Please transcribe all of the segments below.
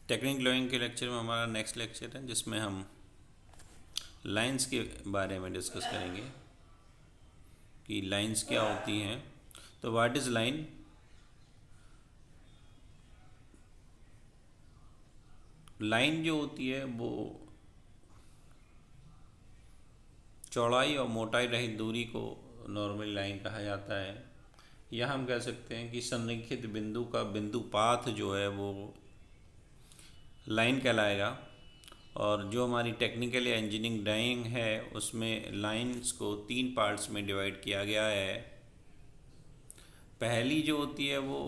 Technique drawing के lecture में हमारा नेक्स्ट लेक्चर है जिसमें हम लाइंस के बारे में डिस्कस करेंगे कि लाइंस क्या होती हैं। तो व्हाट इज़ लाइन? लाइन जो होती है वो चौड़ाई और मोटाई रहित दूरी को नॉर्मल लाइन कहा जाता है। या हम कह सकते हैं कि संरेखित बिंदु का बिंदु पाथ जो है वो लाइन कहलाएगा। और जो हमारी टेक्निकल या इंजीनियरिंग ड्राइंग है उसमें लाइंस को 3 पार्ट्स में डिवाइड किया गया है। पहली जो होती है वो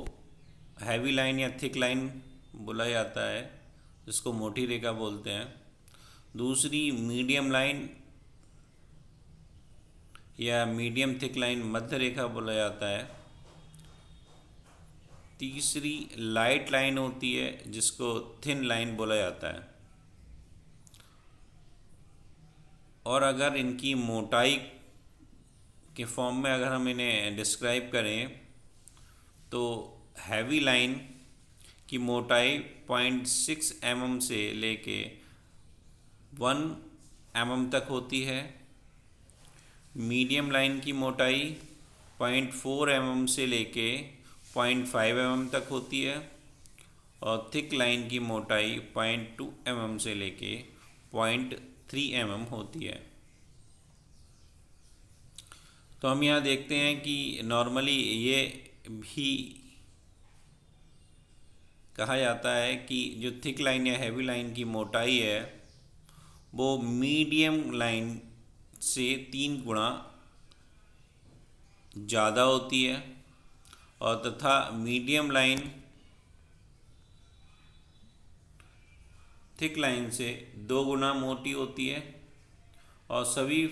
हैवी लाइन या थिक लाइन बोला जाता है, जिसको मोटी रेखा बोलते हैं। दूसरी मीडियम लाइन या मीडियम थिक लाइन मध्य रेखा बोला जाता है। तीसरी लाइट लाइन होती है जिसको थिन लाइन बोला जाता है। और अगर इनकी मोटाई के फॉर्म में अगर हम इन्हें डिस्क्राइब करें तो हैवी लाइन की मोटाई 0.6 mm से लेके 1 mm तक होती है। मीडियम लाइन की मोटाई 0.4 mm से लेके 0.5 mm तक होती है। और थिक लाइन की मोटाई 0.2 mm से लेके 0.3 mm होती है। तो हम यहाँ देखते हैं कि नॉर्मली ये भी कहा जाता है कि जो थिक लाइन या हैवी लाइन की मोटाई है वो मीडियम लाइन से 3 गुना ज़्यादा होती है। और तथा मीडियम लाइन थिक लाइन से 2 गुना मोटी होती है। और सभी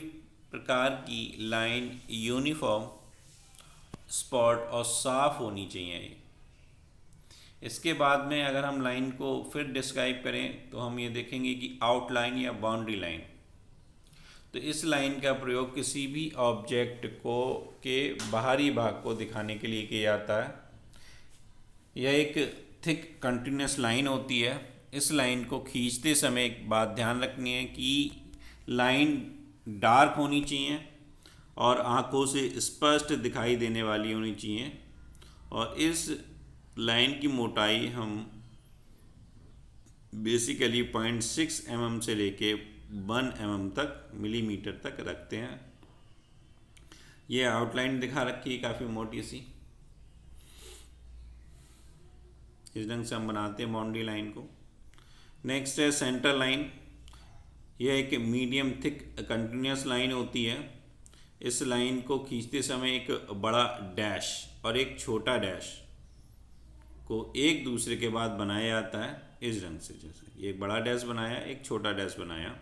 प्रकार की लाइन यूनिफॉर्म स्पॉट और साफ होनी चाहिए। इसके बाद में अगर हम लाइन को फिर डिस्क्राइब करें तो हम ये देखेंगे कि आउटलाइन या बाउंड्री लाइन। तो इस लाइन का प्रयोग किसी भी ऑब्जेक्ट को के बाहरी भाग को दिखाने के लिए किया जाता है। यह एक थिक कंटिन्यूस लाइन होती है। इस लाइन को खींचते समय एक बात ध्यान रखनी है कि लाइन डार्क होनी चाहिए और आँखों से स्पष्ट दिखाई देने वाली होनी चाहिए। और इस लाइन की मोटाई हम बेसिकली 0.6 mm से लेके 1 mm तक मिलीमीटर तक रखते हैं। ये आउटलाइन दिखा रखी है काफ़ी मोटी सी। इस ढंग से हम बनाते हैं बाउंड्री लाइन को। नेक्स्ट है सेंटर लाइन। यह एक मीडियम थिक कंटिन्यूस लाइन होती है। इस लाइन को खींचते समय एक बड़ा डैश और एक छोटा डैश को एक दूसरे के बाद बनाया जाता है इस ढंग से। जैसे एक बड़ा डैश बनाया, एक छोटा डैश बनाया,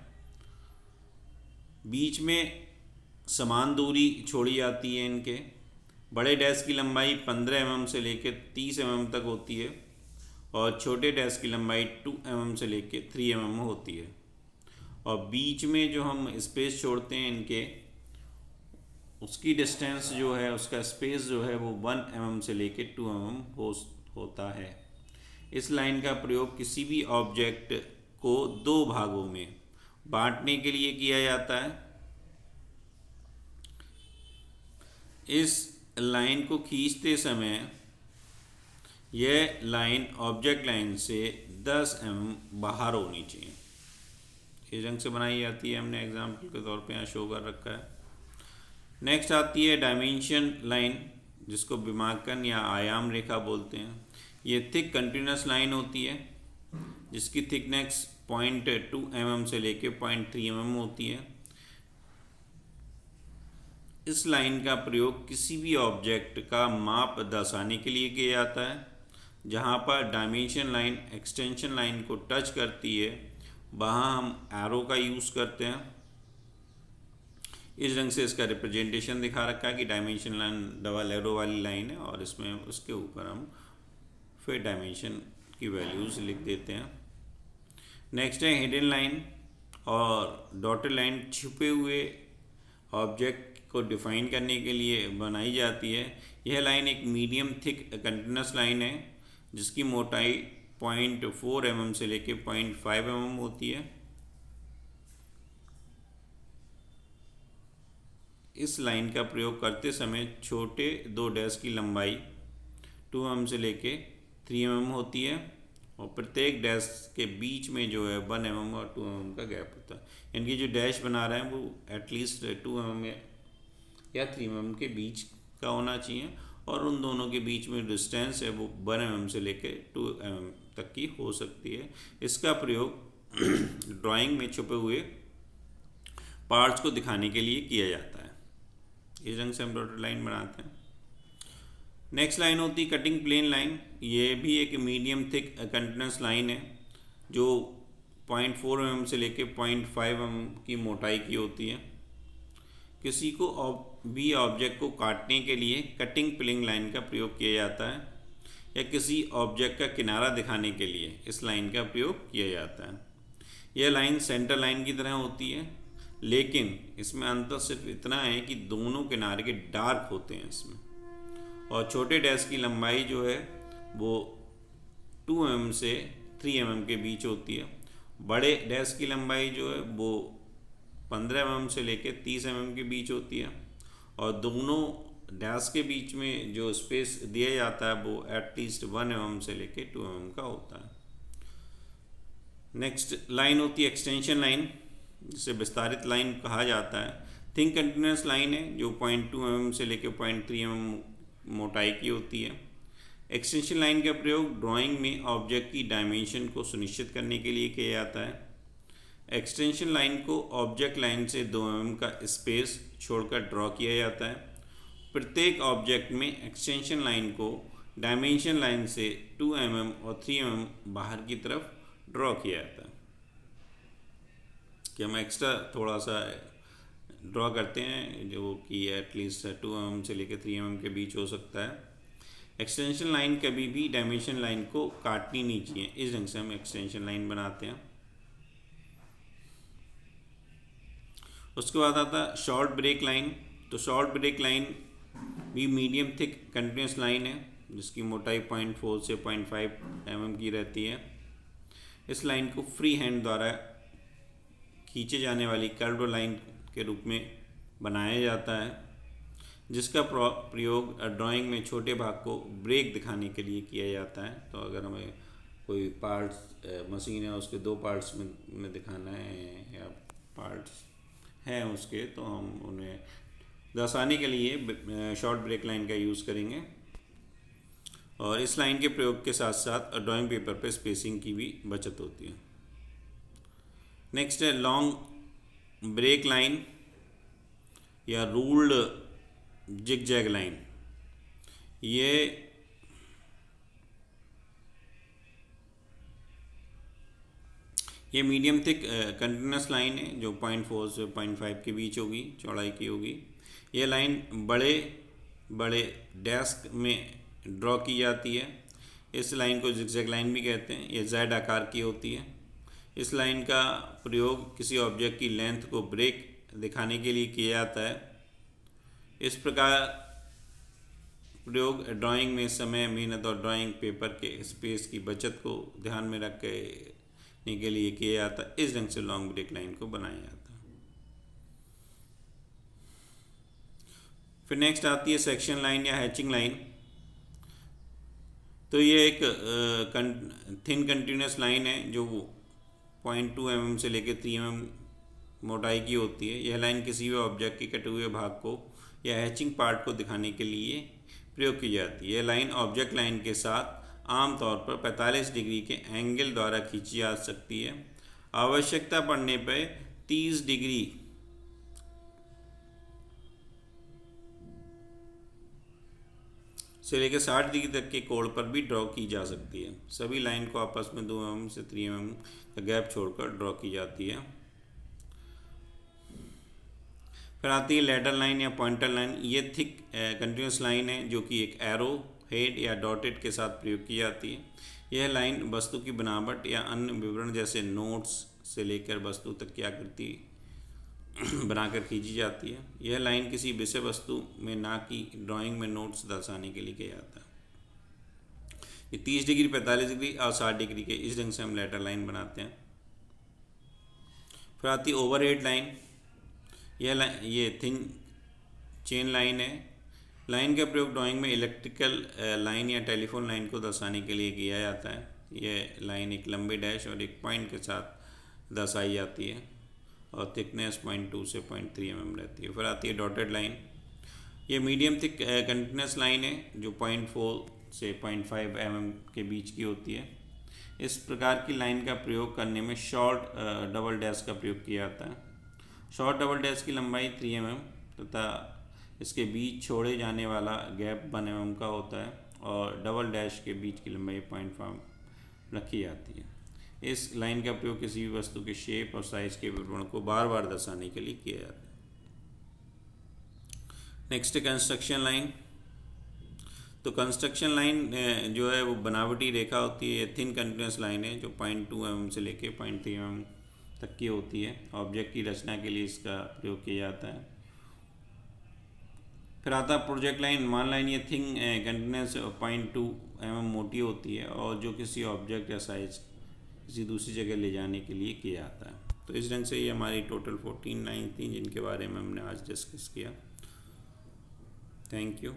बीच में समान दूरी छोड़ी जाती है इनके। बड़े डैश की लंबाई 15 mm से लेकर 30 mm तक होती है और छोटे डैश की लंबाई 2 mm से लेकर 3 mm होती है। और बीच में जो हम स्पेस छोड़ते हैं इनके, उसकी डिस्टेंस जो है, उसका स्पेस जो है वो 1 mm से लेकर 2 mm होता है। इस लाइन का प्रयोग किसी भी ऑब्जेक्ट को 2 भागों में बांटने के लिए किया जाता है। इस लाइन को खींचते समय यह लाइन ऑब्जेक्ट लाइन से 10 mm बाहर होनी चाहिए। इस ढंग से बनाई जाती है। हमने एग्जाम्पल के तौर पे यहाँ शो कर रखा है। नेक्स्ट आती है डायमेंशन लाइन, जिसको विमाकन या आयाम रेखा बोलते हैं। ये थिक कंटिन्यूस लाइन होती है जिसकी थिकनेस 0.2 mm से लेके 0.3 mm होती है। इस लाइन का प्रयोग किसी भी ऑब्जेक्ट का माप दर्शाने के लिए किया जाता है। जहाँ पर डायमेंशन लाइन एक्सटेंशन लाइन को टच करती है वहाँ हम एरो का यूज़ करते हैं। इस ढंग से इसका रिप्रेजेंटेशन दिखा रखा है कि डायमेंशन लाइन डबल एरो वाली लाइन है और इसमें उसके ऊपर हम फिर डायमेंशन की वैल्यूज़ लिख देते हैं। नेक्स्ट है हिडन लाइन और डॉटेड लाइन। छुपे हुए ऑब्जेक्ट को डिफाइन करने के लिए बनाई जाती है। यह लाइन एक मीडियम थिक कंटिन्यूस लाइन है जिसकी मोटाई 0.4 mm से लेके 0.5 mm होती है। इस लाइन का प्रयोग करते समय छोटे दो डैश की लंबाई 2 mm से लेके 3 mm होती है और प्रत्येक डैश के बीच में जो है 1 mm और 2 mm का गैप होता है। यानी कि जो डैश बना रहे हैं वो एटलीस्ट 2 mm या 3 mm के बीच का होना चाहिए और उन दोनों के बीच में डिस्टेंस है वो 1 mm से लेके 2 mm तक की हो सकती है। इसका प्रयोग ड्राइंग में छुपे हुए पार्ट्स को दिखाने के लिए किया जाता है। इस ढंग से हम डॉटेड लाइन बनाते हैं। नेक्स्ट लाइन होती है कटिंग प्लेन लाइन। ये भी एक मीडियम थिक कंटिन्यूस लाइन है जो 0.4 mm से लेके 0.5 mm की मोटाई की होती है। किसी को भी ऑब्जेक्ट को काटने के लिए कटिंग प्लेन लाइन का प्रयोग किया जाता है या किसी ऑब्जेक्ट का किनारा दिखाने के लिए इस लाइन का प्रयोग किया जाता है। यह लाइन सेंटर लाइन की तरह होती है, लेकिन इसमें अंतर सिर्फ इतना है कि दोनों किनारे के डार्क होते हैं इसमें, और छोटे डैश की लंबाई जो है वो 2 mm से 3 mm के बीच होती है। बड़े डैश की लंबाई जो है वो 15 mm से लेके 30 mm के बीच होती है और दोनों डैश के बीच में जो स्पेस दिया जाता है वो एटलीस्ट 1 mm से लेके 2 mm का होता है। नेक्स्ट लाइन होती है एक्सटेंशन लाइन, जिसे विस्तारित लाइन कहा जाता है। थिन कंटिन्यूस लाइन है जो 0.2 mm से लेके 0.3 mm मोटाई की होती है। एक्सटेंशन लाइन का प्रयोग ड्राइंग में ऑब्जेक्ट की डायमेंशन को सुनिश्चित करने के लिए किया जाता है। एक्सटेंशन लाइन को ऑब्जेक्ट लाइन से 2 mm का स्पेस छोड़कर ड्रॉ किया जाता है। प्रत्येक ऑब्जेक्ट में एक्सटेंशन लाइन को डायमेंशन लाइन से 2 mm और 3 mm बाहर की तरफ ड्रॉ किया जाता है। कि हम एक्स्ट्रा थोड़ा सा ड्रॉ करते हैं जो कि एटलीस्ट 2 mm से लेकर 3 mm के बीच हो सकता है। एक्सटेंशन लाइन कभी भी डायमेंशन लाइन को काटनी नहीं चाहिए। इस ढंग से हम एक्सटेंशन लाइन बनाते हैं। उसके बाद आता है शॉर्ट ब्रेक लाइन। तो शॉर्ट ब्रेक लाइन भी मीडियम थिक कंटिन्यूस लाइन है जिसकी मोटाई 0.4 से 0.5 mm की रहती है। इस लाइन को फ्री हैंड द्वारा खींचे जाने वाली कर्व लाइन के रूप में बनाया जाता है, जिसका प्रयोग ड्राइंग में छोटे भाग को ब्रेक दिखाने के लिए किया जाता है। तो अगर हमें कोई पार्ट्स मशीन है उसके 2 पार्ट्स में दिखाना है या पार्ट्स हैं उसके, तो हम उन्हें दर्शाने के लिए शॉर्ट ब्रेक लाइन का यूज़ करेंगे। और इस लाइन के प्रयोग के साथ साथ ड्राइंग पेपर पर स्पेसिंग की भी बचत होती है। नेक्स्ट है लॉन्ग ब्रेक लाइन या रूल्ड जिगजैग लाइन। ये मीडियम थिक कंटिन्यूस लाइन है जो 0.4 से 0.5 के बीच होगी, चौड़ाई की होगी। ये लाइन बड़े बड़े डेस्क में ड्रॉ की जाती है। इस लाइन को जिगजैग लाइन भी कहते हैं। ये जेड आकार की होती है। इस लाइन का प्रयोग किसी ऑब्जेक्ट की लेंथ को ब्रेक दिखाने के लिए किया जाता है। इस प्रकार प्रयोग ड्राइंग में समय, मेहनत और ड्राइंग पेपर के स्पेस की बचत को ध्यान में रखने के लिए किया जाता है। इस ढंग से लॉन्ग ब्रेक लाइन को बनाया जाता है। फिर नेक्स्ट आती है सेक्शन लाइन या हैचिंग लाइन। तो ये एक थिन कंटिन्यूस लाइन है जो 0.2 mm से लेकर 3 mm मोटाई की होती है। यह लाइन किसी भी ऑब्जेक्ट के कटे हुए भाग को या हैचिंग पार्ट को दिखाने के लिए प्रयोग की जाती है। यह लाइन ऑब्जेक्ट लाइन के साथ आमतौर पर 45 डिग्री के एंगल द्वारा खींची जा सकती है। आवश्यकता पड़ने पर 30 डिग्री से लेकर 60 डिग्री तक के कोण पर भी ड्रॉ की जा सकती है। सभी लाइन को आपस में 2 mm से 3 mm का गैप छोड़कर ड्रॉ की जाती है। फिर आती है लेडर लाइन या पॉइंटर लाइन। ये थिक कंटिन्यूस लाइन है जो कि एक एरो, हेड या डॉटेड के साथ प्रयोग की जाती है। यह लाइन वस्तु की बनावट या अन्य विवरण जैसे नोट्स से लेकर वस्तु तक की आकृति बनाकर खींची जाती है। यह लाइन किसी विषय वस्तु में ना कि ड्राइंग में नोट्स दर्शाने के लिए किया जाता है। ये 30 डिग्री, 45 डिग्री और 60 डिग्री के इस ढंग से हम लेटर लाइन बनाते हैं। फिर आती है ओवरहेड लाइन। ये थिन चेन लाइन है। लाइन का प्रयोग ड्राइंग में इलेक्ट्रिकल लाइन या टेलीफोन लाइन को दर्शाने के लिए किया जाता है। ये लाइन एक लंबे डैश और एक पॉइंट के साथ दर्शाई जाती है और थिकनेस 0.2 से 0.3 mm रहती है। फिर आती है डॉटेड लाइन। ये मीडियम थिक कंटिन्यूस लाइन है जो 0.4 से 0.5 mm के बीच की होती है। इस प्रकार की लाइन का प्रयोग करने में शॉर्ट डबल डैश का प्रयोग किया जाता है। शॉर्ट डबल डैश की लंबाई 3 mm तथा इसके बीच छोड़े जाने वाला गैप 1 mm का होता है और डबल डैश के बीच की लंबाई 0.5 रखी जाती है। इस लाइन का प्रयोग किसी भी वस्तु के शेप और साइज के विवरण को बार बार दर्शाने के लिए किया जाता है। Next construction line. तो कंस्ट्रक्शन लाइन जो है वो बनावटी रेखा होती है। थिन कंटिन्यूस लाइन है जो 0.2 mm से लेके 0.3 mm तक की होती है। ऑब्जेक्ट की रचना के लिए इसका प्रयोग किया जाता है। फिर आता है प्रोजेक्ट लाइन। मान लाइन ये थिन कंटिन्यूस 0.2 mm मोटी होती है और जो किसी ऑब्जेक्ट या साइज किसी दूसरी जगह ले जाने के लिए किया जाता है। तो इस ढंग से ये हमारी टोटल 14 लाइन थी जिनके बारे में हमने आज डिस्कस किया। Thank you.